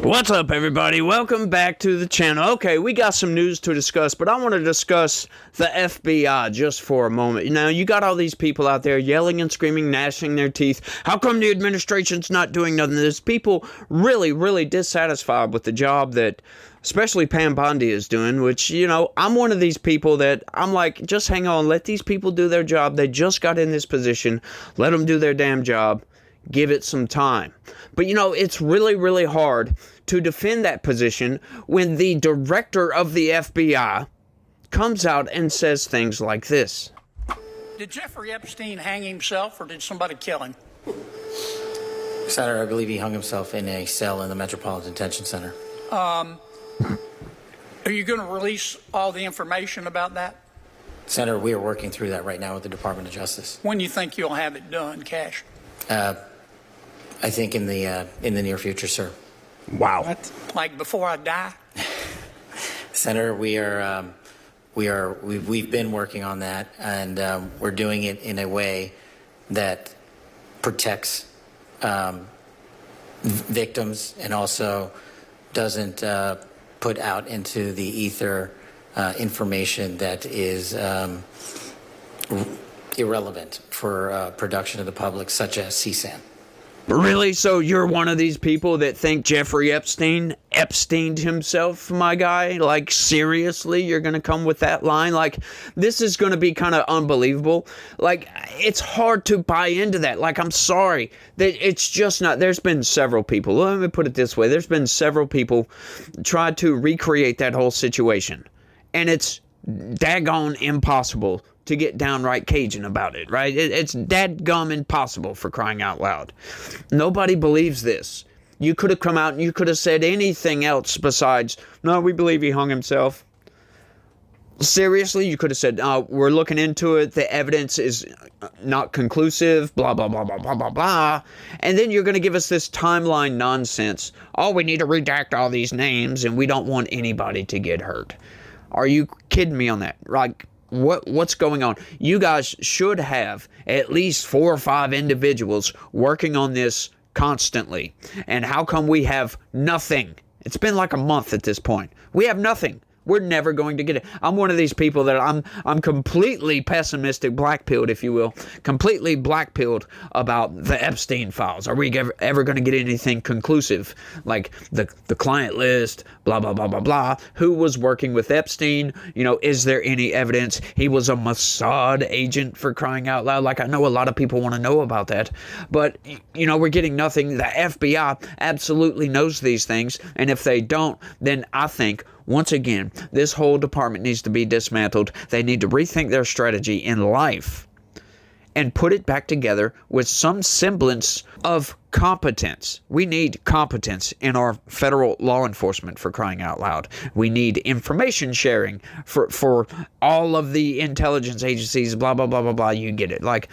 What's up, everybody? Welcome back to the channel. Okay, we got some news to discuss, but I want to discuss the FBI just for a moment. Now, you got all these people out there yelling and screaming, gnashing their teeth. How come the administration's not doing nothing? There's people really dissatisfied with the job that especially Pam Bondi is doing, which, you know, I'm one of these people that I'm like, just hang on, let these people do their job. They just got in this position. Let them do their damn job. Give it some time. But, you know, it's really hard to defend that position when the director of the FBI comes out and says things like this. Did Jeffrey Epstein hang himself or did somebody kill him? Senator, I believe he hung himself in a cell in the Metropolitan Detention Center. Are you going to release all the information about that? Senator, we are working through that right now with the Department of Justice. When do you think you'll have it done, Cash? I think in the near future, sir. Wow. What? Like before I die? Senator, we've been working on that, and we're doing it in a way that protects victims and also doesn't put out into the ether information that is irrelevant for production of the public, such as CSAM. Really? So you're one of these people that think Jeffrey Epsteined himself, my guy? Like, seriously? You're going to come with that line? Like, this is going to be kind of unbelievable. Like, it's hard to buy into that. Like, I'm sorry. It's just not. There's been several people. Let me put it this way. There's been several people try to recreate that whole situation. And it's daggone impossible to get downright Cajun about it, right? It's dadgum impossible, for crying out loud. Nobody believes this. You could have come out and you could have said anything else besides, no, we believe he hung himself. Seriously, you could have said, we're looking into it, the evidence is not conclusive, blah, blah, blah, blah, blah, blah, blah. And then you're going to give us this timeline nonsense. Oh, we need to redact all these names and we don't want anybody to get hurt. Are you kidding me on that? Like, what's going on? You guys should have at least 4 or 5 individuals working on this constantly. And how come we have nothing? It's been like a month at this point. We have nothing. We're never going to get it. I'm one of these people that I'm completely pessimistic, black-pilled, if you will, completely black-pilled about the Epstein files. Are we ever going to get anything conclusive? Like the client list, blah, blah, blah, blah, blah. Who was working with Epstein? You know, is there any evidence he was a Mossad agent, for crying out loud? Like, I know a lot of people want to know about that. But, you know, we're getting nothing. The FBI absolutely knows these things. And if they don't, then I think, once again, this whole department needs to be dismantled. They need to rethink their strategy in life and put it back together with some semblance of competence. We need competence in our federal law enforcement, for crying out loud. We need information sharing for all of the intelligence agencies, blah, blah, blah, blah, blah. You get it. Like,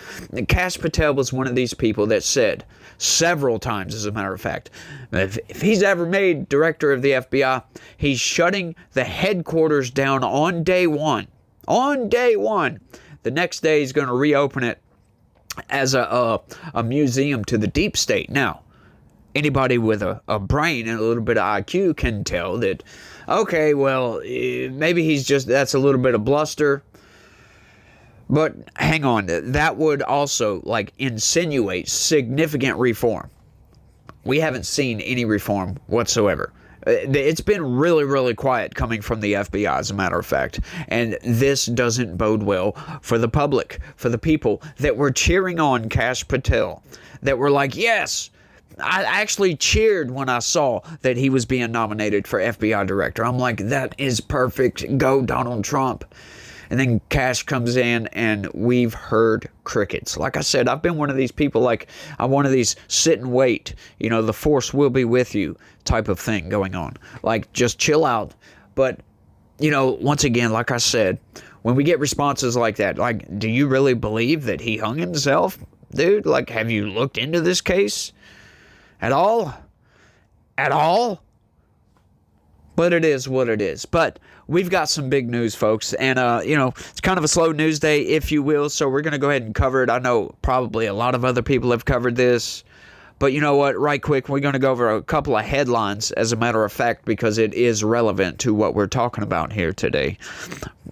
Kash Patel was one of these people that said several times, as a matter of fact, if he's ever made director of the FBI, he's shutting the headquarters down on day one. On day one. The next day, he's going to reopen it as a museum to the deep state. Now, anybody with a brain and a little bit of IQ can tell that, okay, well, maybe that's a little bit of bluster. But hang on, that would also, like, insinuate significant reform. We haven't seen any reform whatsoever. It's been really quiet coming from the FBI, as a matter of fact. And this doesn't bode well for the public, for the people that were cheering on Kash Patel, that were like, yes, I actually cheered when I saw that he was being nominated for FBI director. I'm like, that is perfect. Go Donald Trump. And then Kash comes in and we've heard crickets. Like I said, I've been one of these people, like, I'm one of these sit and wait, you know, the force will be with you type of thing going on. Like, just chill out. But, you know, once again, like I said, when we get responses like that, like, do you really believe that he hung himself? Dude, like, have you looked into this case at all? At all? But it is what it is. But we've got some big news, folks. And, you know, it's kind of a slow news day, if you will. So we're going to go ahead and cover it. I know probably a lot of other people have covered this. But you know what? Right quick, we're going to go over a couple of headlines, as a matter of fact, because it is relevant to what we're talking about here today.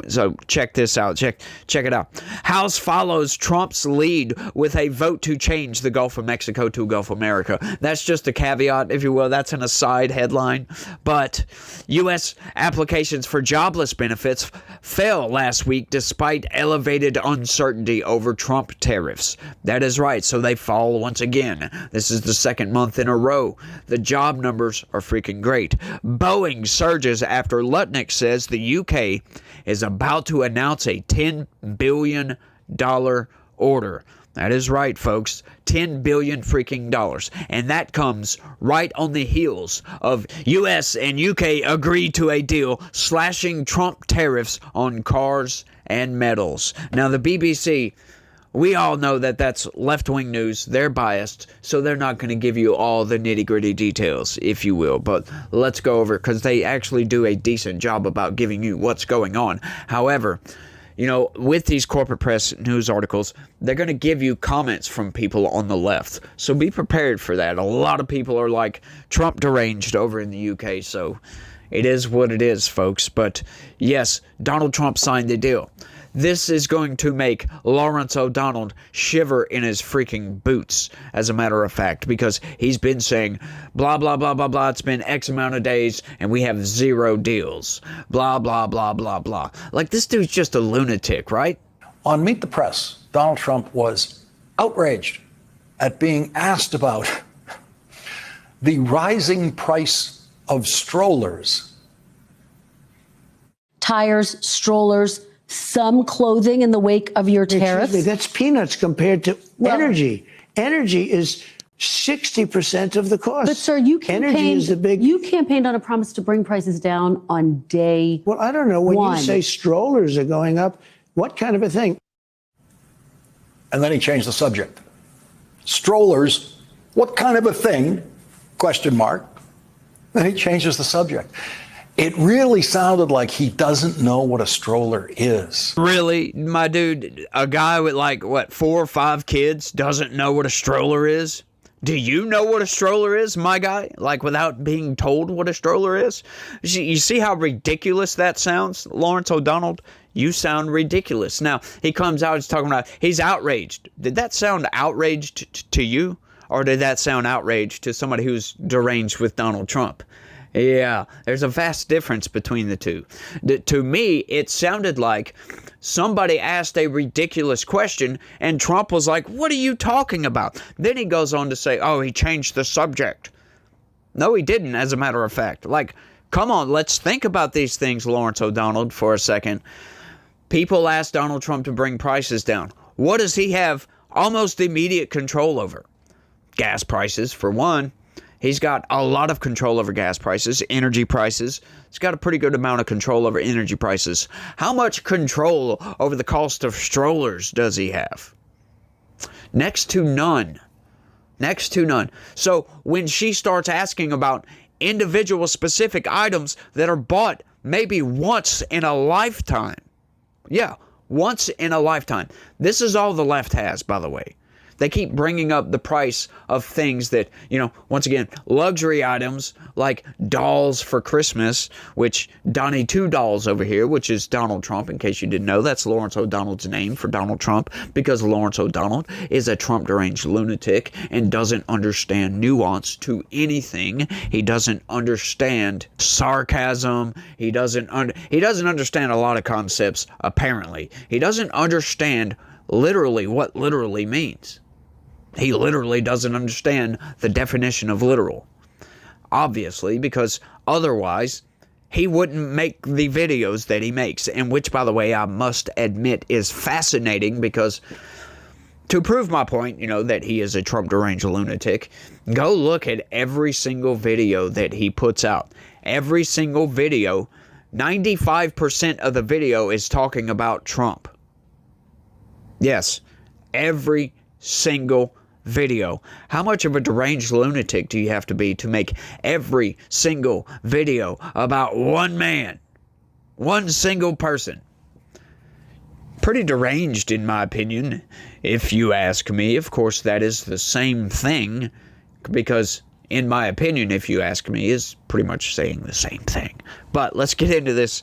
So check this out. Check it out. House follows Trump's lead with a vote to change the Gulf of Mexico to Gulf of America. That's just a caveat, if you will. That's an aside headline. But U.S. applications for jobless benefits fell last week despite elevated uncertainty over Trump tariffs. That is right. So they fall once again. This is the second month in a row. The job numbers are freaking great. Boeing surges after Lutnick says the UK is about to announce a $10 billion order. That is right, folks. $10 billion freaking dollars. And that comes right on the heels of US and UK agree to a deal slashing Trump tariffs on cars and metals. Now, the BBC, we all know that that's left-wing news. They're biased, so they're not going to give you all the nitty-gritty details, if you will. But let's go over it, because they actually do a decent job about giving you what's going on. However, you know, with these corporate press news articles, they're going to give you comments from people on the left. So be prepared for that. A lot of people are like Trump deranged over in the UK, so it is what it is, folks. But yes, Donald Trump signed the deal. This is going to make Lawrence O'Donnell shiver in his freaking boots, as a matter of fact, because he's been saying, blah, blah, blah, blah, blah, it's been X amount of days, and we have 0 deals. Blah, blah, blah, blah, blah. Like, this dude's just a lunatic, right? On Meet the Press, Donald Trump was outraged at being asked about the rising price of strollers. Tires, strollers, some clothing in the wake of your tariffs. Excuse me, that's peanuts compared to energy. Energy is 60% of the cost. But sir, you energy is the big. You campaigned on a promise to bring prices down on day Well, I don't know. When one. you say strollers are going up, what kind of a thing? And then he changed the subject. Strollers, what kind of a thing? Question mark. Then he changes the subject. It really sounded like he doesn't know what a stroller is. Really, my dude, a guy with like, what, 4 or 5 kids doesn't know what a stroller is? Do you know what a stroller is, my guy? Like, without being told what a stroller is? You see how ridiculous that sounds, Lawrence O'Donnell? You sound ridiculous. Now, he comes out, he's talking about, he's outraged. Did that sound outraged to you? Or did that sound outraged to somebody who's deranged with Donald Trump? Yeah, there's a vast difference between the two. To me, it sounded like somebody asked a ridiculous question, and Trump was like, what are you talking about? Then he goes on to say, oh, he changed the subject. No, he didn't, as a matter of fact. Like, come on, let's think about these things, Lawrence O'Donnell, for a second. People asked Donald Trump to bring prices down. What does he have almost immediate control over? Gas prices, for one. He's got a lot of control over gas prices, energy prices. He's got a pretty good amount of control over energy prices. How much control over the cost of strollers does he have? Next to none. Next to none. So when she starts asking about individual specific items that are bought maybe once in a lifetime. Yeah, once in a lifetime. This is all the left has, by the way. They keep bringing up the price of things that, you know, once again, luxury items like dolls for Christmas, which Donny Two Dolls over here, which is Donald Trump, in case you didn't know. That's Lawrence O'Donnell's name for Donald Trump, because Lawrence O'Donnell is a Trump deranged lunatic and doesn't understand nuance to anything. He doesn't understand sarcasm. He doesn't understand a lot of concepts, apparently. He doesn't understand literally what literally means. He literally doesn't understand the definition of literal. Obviously, because otherwise he wouldn't make the videos that he makes, and which, by the way, I must admit is fascinating, because to prove my point, you know, that he is a Trump deranged lunatic, go look at every single video that he puts out. Every single video, 95% of the video is talking about Trump. Yes, every single video. How much of a deranged lunatic do you have to be to make every single video about one man, one single person? Pretty deranged, in my opinion, if you ask me. Of course, that is the same thing because in my opinion, if you ask me, is pretty much saying the same thing. But let's get into this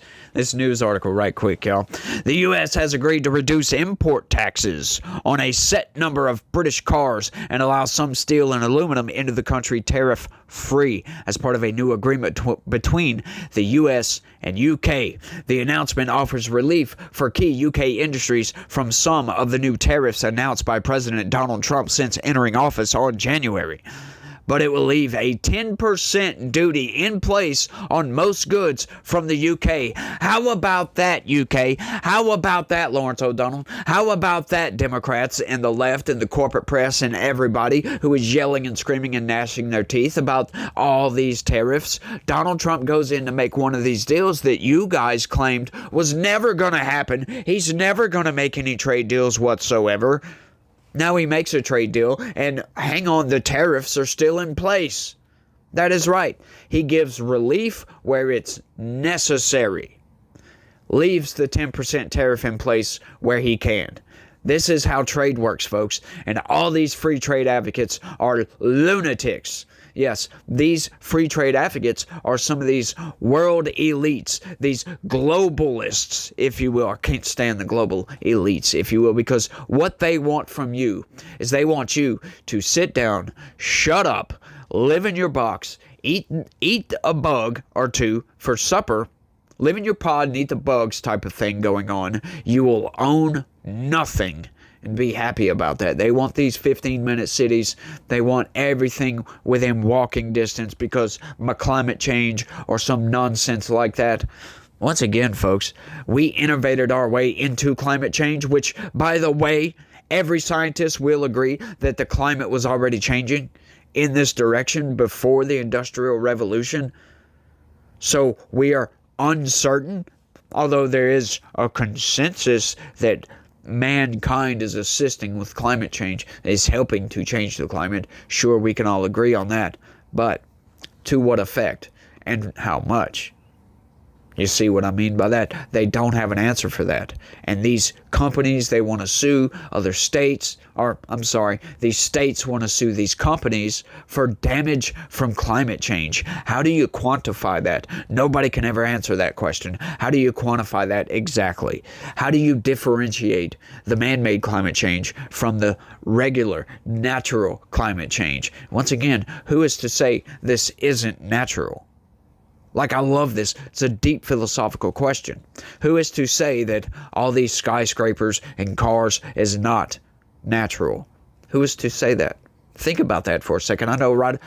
news article right quick, y'all. The U.S. has agreed to reduce import taxes on a set number of British cars and allow some steel and aluminum into the country tariff-free as part of a new agreement between the U.S. and U.K. The announcement offers relief for key U.K. industries from some of the new tariffs announced by President Donald Trump since entering office on January. But it will leave a 10% duty in place on most goods from the UK. How about that, UK? How about that, Lawrence O'Donnell? How about that, Democrats and the left and the corporate press and everybody who is yelling and screaming and gnashing their teeth about all these tariffs? Donald Trump goes in to make one of these deals that you guys claimed was never going to happen. He's never going to make any trade deals whatsoever. Now he makes a trade deal, and hang on, the tariffs are still in place. That is right. He gives relief where it's necessary. Leaves the 10% tariff in place where he can. This is how trade works, folks. And all these free trade advocates are lunatics. Yes, these free trade advocates are some of these world elites, these globalists, if you will. I can't stand the global elites, if you will, because what they want from you is they want you to sit down, shut up, live in your box, eat a bug or two for supper, live in your pod and eat the bugs type of thing going on. You will own nothing and be happy about that. They want these 15-minute cities. They want everything within walking distance because of climate change or some nonsense like that. Once again, folks, we innovated our way into climate change, which, by the way, every scientist will agree that the climate was already changing in this direction before the Industrial Revolution. So we are uncertain, although there is a consensus that mankind is assisting with climate change, is helping to change the climate. Sure, we can all agree on that, but to what effect and how much? You see what I mean by that? They don't have an answer for that. And these companies, they want to sue other states, these states want to sue these companies for damage from climate change. How do you quantify that? Nobody can ever answer that question. How do you quantify that exactly? How do you differentiate the man-made climate change from the regular, natural climate change? Once again, who is to say this isn't natural? Like, I love this. It's a deep philosophical question. Who is to say that all these skyscrapers and cars is not natural? Who is to say that? Think about that for a second. I know right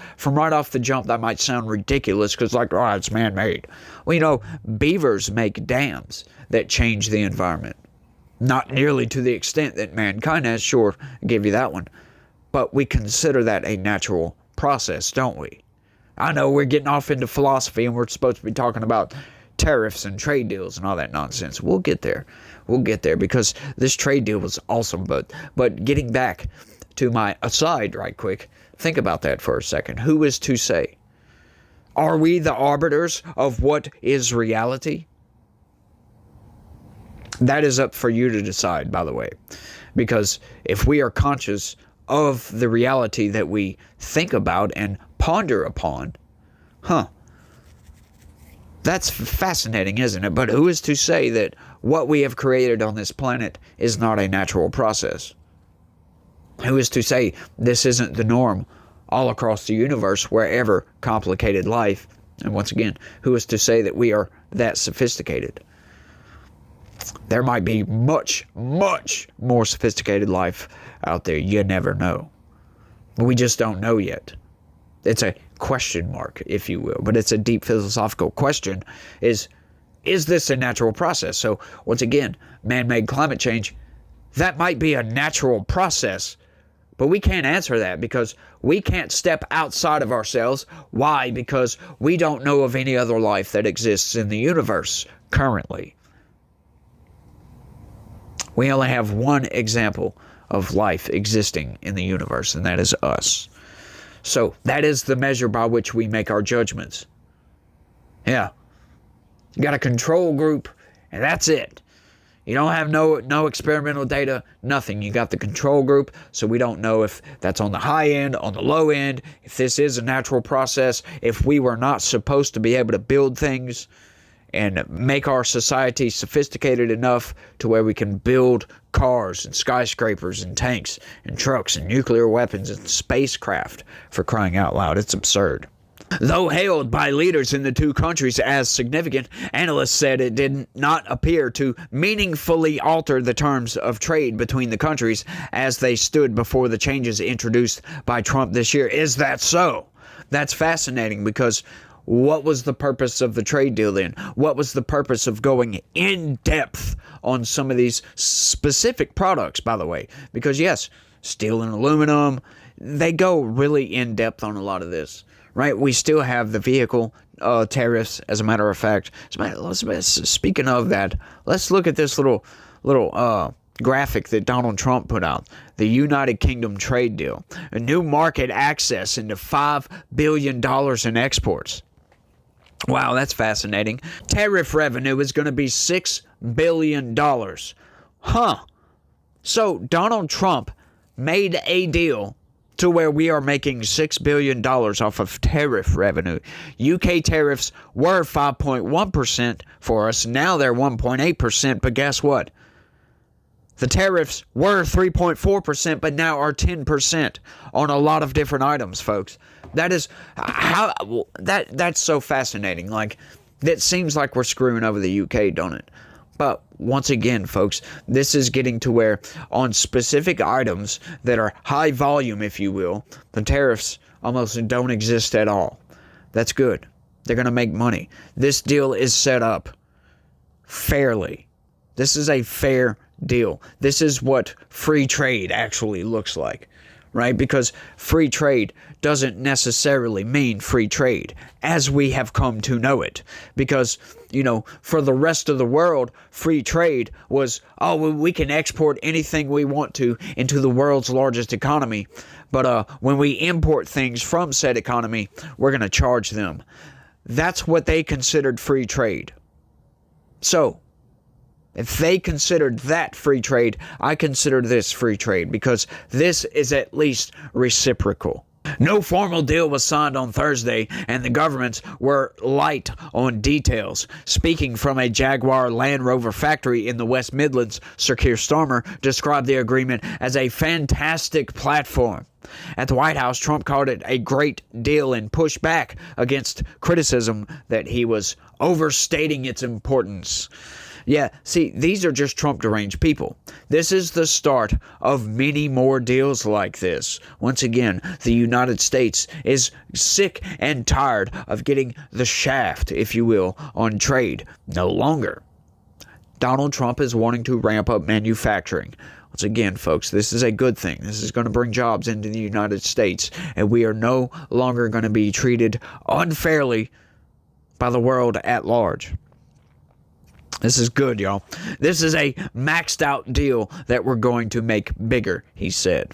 off the jump that might sound ridiculous because, it's man-made. Well, beavers make dams that change the environment. Not nearly to the extent that mankind has. Sure, I'll give you that one. But we consider that a natural process, don't we? I know we're getting off into philosophy and we're supposed to be talking about tariffs and trade deals and all that nonsense. We'll get there. We'll get there because this trade deal was awesome. But getting back to my aside right quick, think about that for a second. Who is to say? Are we the arbiters of what is reality? That is up for you to decide, by the way. Because if we are conscious of the reality that we think about and ponder upon, that's fascinating, isn't it? But who is to say that what we have created on this planet is not a natural process? Who is to say this isn't the norm all across the universe, wherever complicated life? And once again, who is to say that we are that sophisticated? There might be much, much more sophisticated life out there. You never know. We just don't know yet. It's a question mark, if you will, but it's a deep philosophical question. Is this a natural process? So once again, man-made climate change, that might be a natural process, but we can't answer that because we can't step outside of ourselves. Why? Because we don't know of any other life that exists in the universe currently. We only have one example of life existing in the universe, and that is us. So that is the measure by which we make our judgments. Yeah. You got a control group, and that's it. You don't have no experimental data, nothing. You got the control group, so we don't know if that's on the high end, on the low end, if this is a natural process, if we were not supposed to be able to build things and make our society sophisticated enough to where we can build cars and skyscrapers and tanks and trucks and nuclear weapons and spacecraft, for crying out loud. It's absurd. Though hailed by leaders in the two countries as significant, analysts said it did not appear to meaningfully alter the terms of trade between the countries as they stood before the changes introduced by Trump this year. Is that so? That's fascinating, because what was the purpose of the trade deal then? What was the purpose of going in depth on some of these specific products, by the way? Because yes, steel and aluminum, they go really in depth on a lot of this, right? We still have the vehicle tariffs, as a matter of fact. Speaking of that, let's look at this little graphic that Donald Trump put out. The United Kingdom trade deal. A new market access into $5 billion in exports. Wow, that's fascinating. Tariff revenue is going to be $6 billion. Huh. So Donald Trump made a deal to where we are making $6 billion off of tariff revenue. UK tariffs were 5.1% for us. Now they're 1.8%. But guess what? The tariffs were 3.4%, but now are 10% on a lot of different items, folks. That is that's so fascinating. Like, that seems like we're screwing over the UK, don't it? But once again, folks, this is getting to where on specific items that are high volume, if you will, the tariffs almost don't exist at all. That's good. They're going to make money. This deal is set up fairly. This is a fair deal. This is what free trade actually looks like, right? Because free trade doesn't necessarily mean free trade as we have come to know it. Because, for the rest of the world, free trade was, we can export anything we want to into the world's largest economy. But when we import things from said economy, we're going to charge them. That's what they considered free trade. So, if they considered that free trade, I consider this free trade, because this is at least reciprocal. No formal deal was signed on Thursday, and the governments were light on details. Speaking from a Jaguar Land Rover factory in the West Midlands, Sir Keir Starmer described the agreement as a fantastic platform. At the White House, Trump called it a great deal and pushed back against criticism that he was overstating its importance. Yeah, see, these are just Trump deranged people. This is the start of many more deals like this. Once again, the United States is sick and tired of getting the shaft, if you will, on trade. No longer. Donald Trump is wanting to ramp up manufacturing. Once again, folks, this is a good thing. This is going to bring jobs into the United States, and we are no longer going to be treated unfairly by the world at large. This is good, y'all. This is a maxed out deal that we're going to make bigger, he said.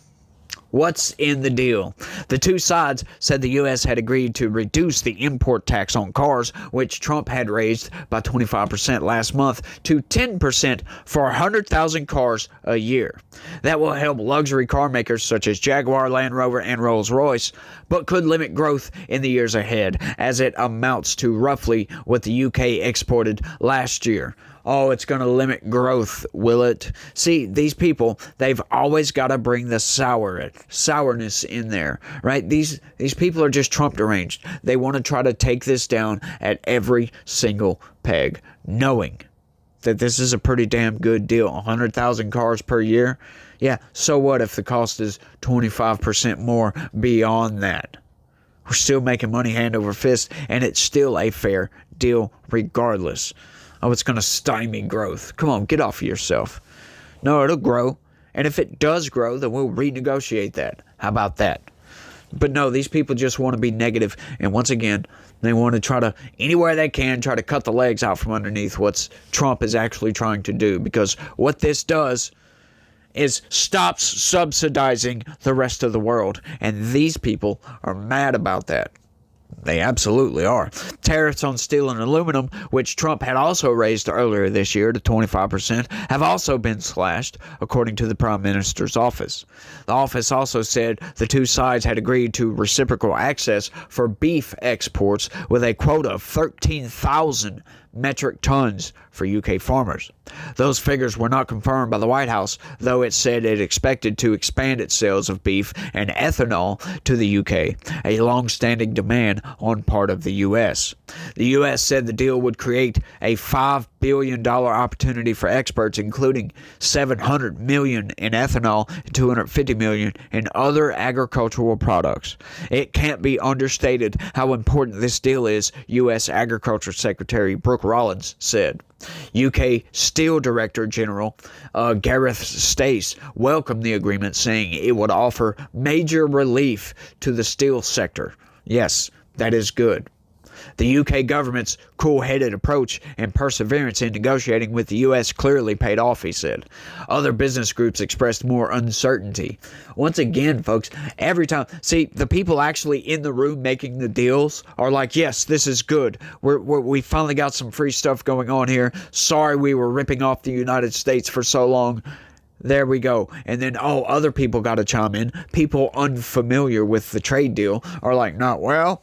What's in the deal? The two sides said the U.S. had agreed to reduce the import tax on cars, which Trump had raised by 25% last month, to 10% for 100,000 cars a year. That will help luxury car makers such as Jaguar, Land Rover, and Rolls-Royce, but could limit growth in the years ahead, as it amounts to roughly what the U.K. exported last year. Oh, it's going to limit growth, will it? See, these people, they've always got to bring the sourness in there, right? These people are just Trump deranged. They want to try to take this down at every single peg, knowing that this is a pretty damn good deal. 100,000 cars per year? Yeah, so what if the cost is 25% more beyond that? We're still making money hand over fist, and it's still a fair deal regardless. Oh, it's going to stymie growth. Come on, get off of yourself. No, it'll grow. And if it does grow, then we'll renegotiate that. How about that? But no, these people just want to be negative. And once again, they want to try to, anywhere they can, try to cut the legs out from underneath what Trump is actually trying to do. Because what this does is stops subsidizing the rest of the world. And these people are mad about that. They absolutely are. Tariffs on steel and aluminum, which Trump had also raised earlier this year to 25%, have also been slashed, according to the Prime Minister's office. The office also said the two sides had agreed to reciprocal access for beef exports with a quota of 13,000 metric tons for UK farmers. Those figures were not confirmed by the White House, though it said it expected to expand its sales of beef and ethanol to the UK, a long-standing demand on part of the US. The US said the deal would create a $5 billion opportunity for exports, including $700 million in ethanol and $250 million in other agricultural products. It can't be understated how important this deal is, U.S. Agriculture Secretary Brooke Rollins said. UK Steel Director General Gareth Stace welcomed the agreement, saying it would offer major relief to the steel sector. Yes, that is good. The UK government's cool-headed approach and perseverance in negotiating with the US clearly paid off, he said. Other business groups expressed more uncertainty. Once again, folks, every time, see, the people actually in the room making the deals are like, yes, this is good. We finally got some free stuff going on here. Sorry we were ripping off the United States for so long. There we go. And then, other people got to chime in. People unfamiliar with the trade deal are like, no, well,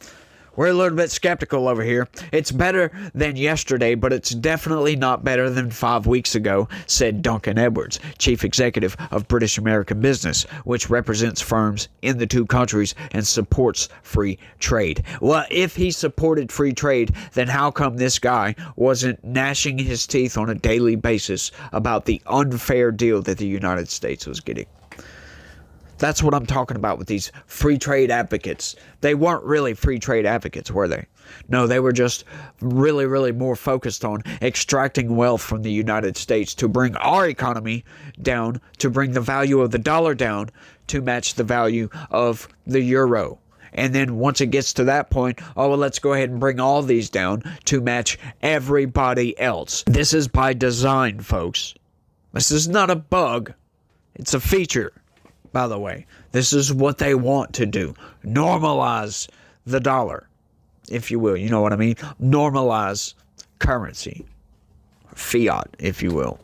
we're a little bit skeptical over here. It's better than yesterday, but it's definitely not better than 5 weeks ago, said Duncan Edwards, chief executive of British American Business, which represents firms in the two countries and supports free trade. Well, if he supported free trade, then how come this guy wasn't gnashing his teeth on a daily basis about the unfair deal that the United States was getting? That's what I'm talking about with these free trade advocates. They weren't really free trade advocates, were they? No, they were just really, really more focused on extracting wealth from the United States to bring our economy down, to bring the value of the dollar down, to match the value of the euro. And then once it gets to that point, let's go ahead and bring all these down to match everybody else. This is by design, folks. This is not a bug. It's a feature. By the way, this is what they want to do. Normalize the dollar, if you will. You know what I mean? Normalize currency. Fiat, if you will.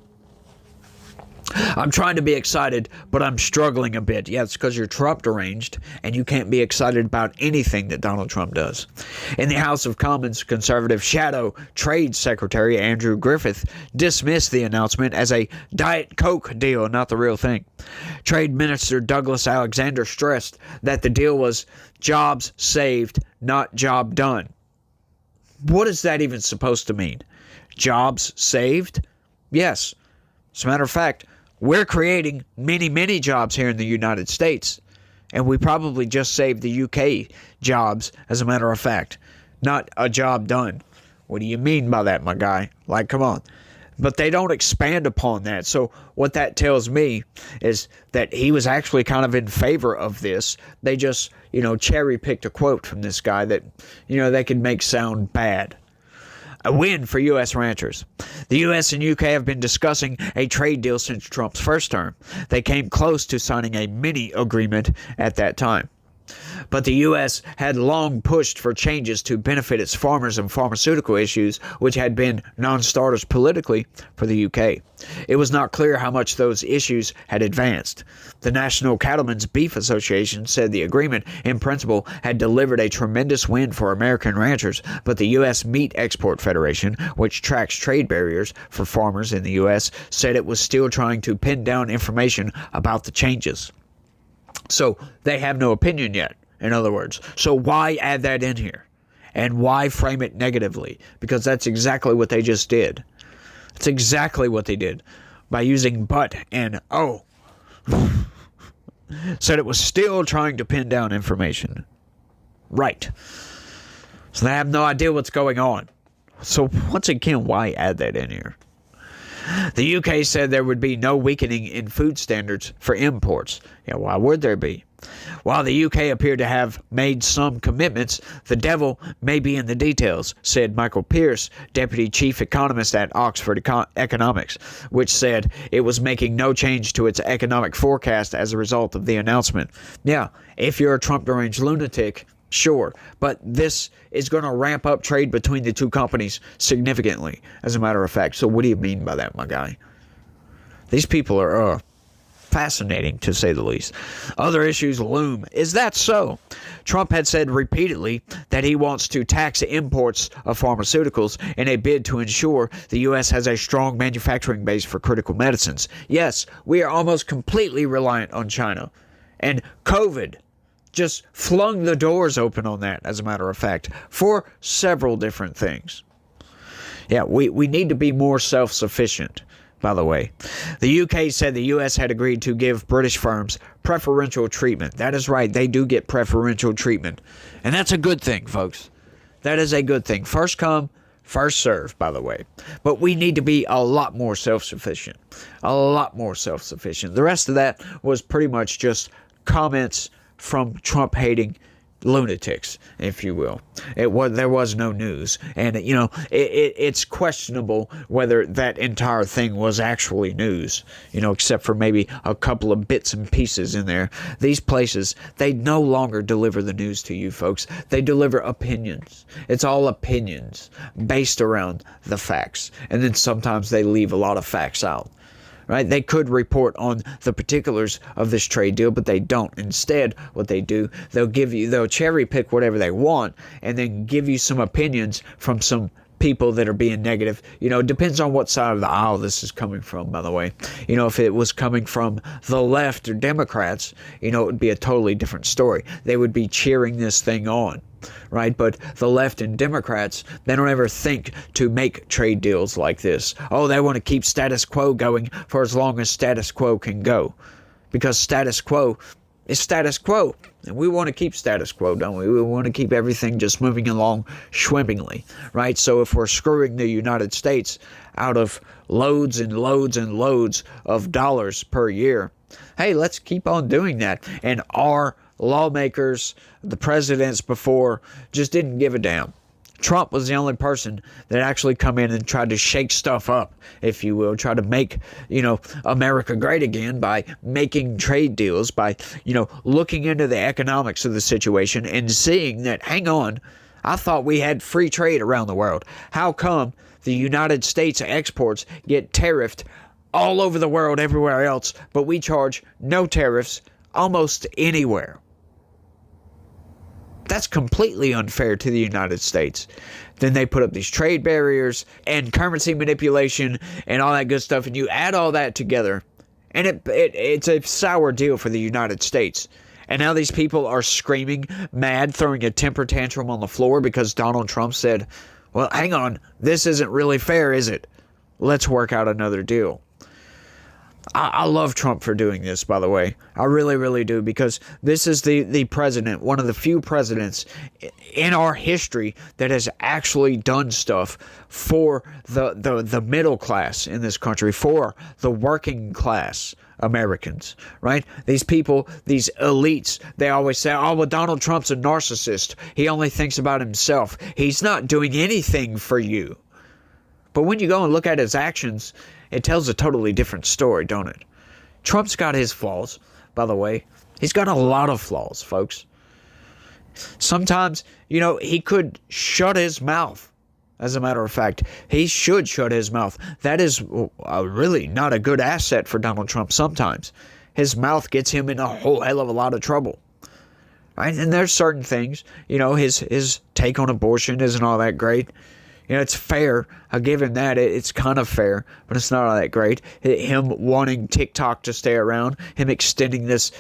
I'm trying to be excited, but I'm struggling a bit. Yeah, it's because you're Trump deranged, and you can't be excited about anything that Donald Trump does. In the House of Commons, conservative shadow trade secretary Andrew Griffith dismissed the announcement as a Diet Coke deal, not the real thing. Trade Minister Douglas Alexander stressed that the deal was jobs saved, not job done. What is that even supposed to mean? Jobs saved? Yes. As a matter of fact, we're creating many, many jobs here in the United States. And we probably just saved the UK jobs, as a matter of fact. Not a job done. What do you mean by that, my guy? Like, come on. But they don't expand upon that. So what that tells me is that he was actually kind of in favor of this. They just, cherry-picked a quote from this guy that, they could make sound bad. A win for U.S. ranchers. The U.S. and UK have been discussing a trade deal since Trump's first term. They came close to signing a mini agreement at that time. But the U.S. had long pushed for changes to benefit its farmers and pharmaceutical issues, which had been non-starters politically for the UK. It was not clear how much those issues had advanced. The National Cattlemen's Beef Association said the agreement, in principle, had delivered a tremendous win for American ranchers, but the U.S. Meat Export Federation, which tracks trade barriers for farmers in the U.S., said it was still trying to pin down information about the changes. So they have no opinion yet, in other words. So why add that in here? And why frame it negatively? Because that's exactly what they just did. That's exactly what they did. By using but and oh. Said it was still trying to pin down information. Right. So they have no idea what's going on. So once again, why add that in here? The UK said there would be no weakening in food standards for imports. Yeah, why would there be? While the UK appeared to have made some commitments, the devil may be in the details, said Michael Pearce, deputy chief economist at Oxford Economics, which said it was making no change to its economic forecast as a result of the announcement. Yeah, if you're a Trump deranged lunatic, Sure, but this is going to ramp up trade between the two companies significantly, as a matter of fact. So what do you mean by that, my guy? These people are fascinating, to say the least. Other issues loom. Is that so? Trump had said repeatedly that he wants to tax imports of pharmaceuticals in a bid to ensure the U.S. has a strong manufacturing base for critical medicines. Yes, we are almost completely reliant on China. And COVID just flung the doors open on that, as a matter of fact, for several different things. Yeah, we need to be more self-sufficient, by the way. The UK said the US had agreed to give British firms preferential treatment. That is right, they do get preferential treatment. And that's a good thing, folks. That is a good thing. First come, first serve, by the way. But we need to be a lot more self-sufficient. A lot more self-sufficient. The rest of that was pretty much just comments from Trump-hating lunatics, if you will. There was no news, and it's questionable whether that entire thing was actually news. Except for maybe a couple of bits and pieces in there. These places, they no longer deliver the news to you, folks. They deliver opinions. It's all opinions based around the facts, and then sometimes they leave a lot of facts out. Right? They could report on the particulars of this trade deal, but they don't. Instead, what they do, they'll cherry pick whatever they want and then give you some opinions from some people that are being negative. It depends on what side of the aisle this is coming from, by the way. If it was coming from the left or Democrats, it would be a totally different story. They would be cheering this thing on. Right? But the left and Democrats, they don't ever think to make trade deals like this. Oh, they want to keep status quo going for as long as status quo can go. Because status quo is status quo. And we want to keep status quo, don't we? We want to keep everything just moving along swimmingly. Right? So if we're screwing the United States out of loads and loads and loads of dollars per year, hey, let's keep on doing that. And our lawmakers, the presidents before, just didn't give a damn. Trump was the only person that actually come in and tried to shake stuff up, if you will, try to make, America great again by making trade deals, by, looking into the economics of the situation and seeing that, hang on, I thought we had free trade around the world. How come the United States exports get tariffed all over the world everywhere else, but we charge no tariffs almost anywhere? That's completely unfair to the United States. Then they put up these trade barriers and currency manipulation and all that good stuff, and you add all that together, and it's a sour deal for the United States. And now these people are screaming, mad, throwing a temper tantrum on the floor because Donald Trump said, well, hang on, this isn't really fair, is it? Let's work out another deal. I love Trump for doing this, by the way. I really, really do, because this is the president, one of the few presidents in our history that has actually done stuff for the middle class in this country, for the working class Americans, right? These people, these elites, they always say, oh, well, Donald Trump's a narcissist. He only thinks about himself. He's not doing anything for you. But when you go and look at his actions, it tells a totally different story, don't it? Trump's got his flaws, by the way. He's got a lot of flaws, folks. Sometimes, he could shut his mouth. As a matter of fact, he should shut his mouth. That is really not a good asset for Donald Trump sometimes. His mouth gets him in a whole hell of a lot of trouble. Right? And there's certain things, his take on abortion isn't all that great. It's fair. I'll give him that. It's kind of fair, but it's not all that great. Him wanting TikTok to stay around, him extending this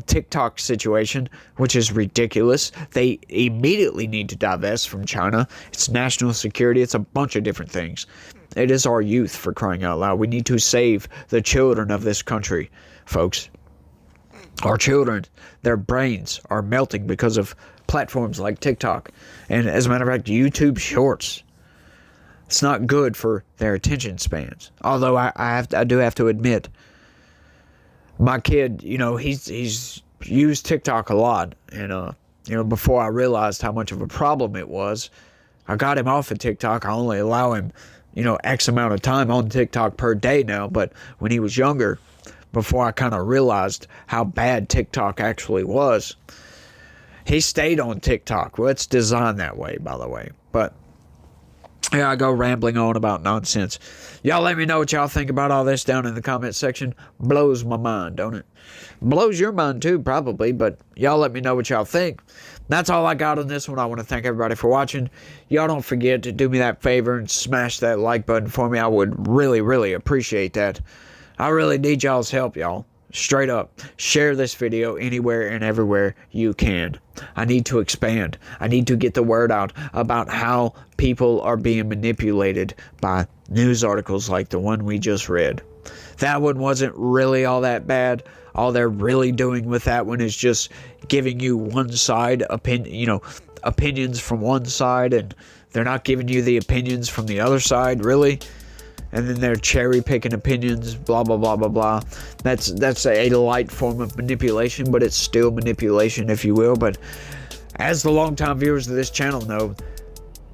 TikTok situation, which is ridiculous. They immediately need to divest from China. It's national security. It's a bunch of different things. It is our youth, for crying out loud. We need to save the children of this country, folks. Our children, their brains are melting because of platforms like TikTok. And as a matter of fact, YouTube Shorts. It's not good for their attention spans. Although I do have to admit, my kid, he's used TikTok a lot, and before I realized how much of a problem it was, I got him off of TikTok. I only allow him, X amount of time on TikTok per day now. But when he was younger, before I kind of realized how bad TikTok actually was, He stayed on TikTok. Well, it's designed that way, by the way. But yeah, I go rambling on about nonsense. Y'all let me know what y'all think about all this down in the comment section. Blows my mind, don't it? Blows your mind too, probably, but y'all let me know what y'all think. That's all I got on this one. I want to thank everybody for watching. Y'all don't forget to do me that favor and smash that like button for me. I would really, really appreciate that. I really need y'all's help, y'all. Straight up, share this video anywhere and everywhere you can. I need to expand. I need to get the word out about how people are being manipulated by news articles like the one we just read. That one wasn't really all that bad. All they're really doing with that one is just giving you one side opinions from one side, and they're not giving you the opinions from the other side, really. And then they're cherry picking opinions, blah blah blah blah blah. That's a light form of manipulation, but it's still manipulation, if you will. But as the longtime viewers of this channel know,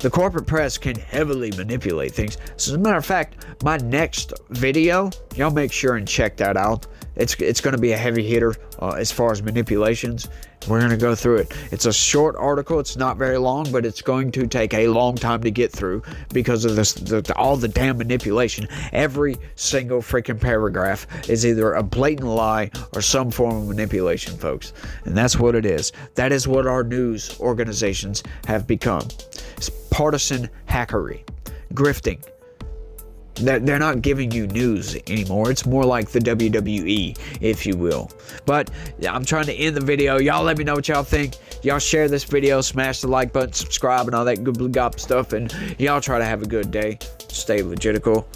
the corporate press can heavily manipulate things. So as a matter of fact, my next video, y'all make sure and check that out. It's going to be a heavy hitter as far as manipulations. We're going to go through it. It's a short article. It's not very long, but it's going to take a long time to get through because of all the damn manipulation. Every single freaking paragraph is either a blatant lie or some form of manipulation, folks. And that's what it is. That is what our news organizations have become. It's partisan hackery, grifting. They're not giving you news anymore. It's more like the WWE, if you will. But I'm trying to end the video. Y'all let me know what y'all think. Y'all share this video, smash the like button, subscribe, and all that good blue gop stuff. And y'all try to have a good day. Stay legitical.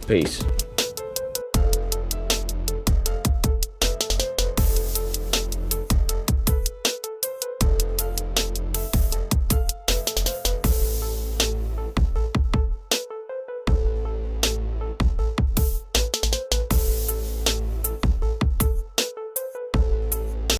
Peace.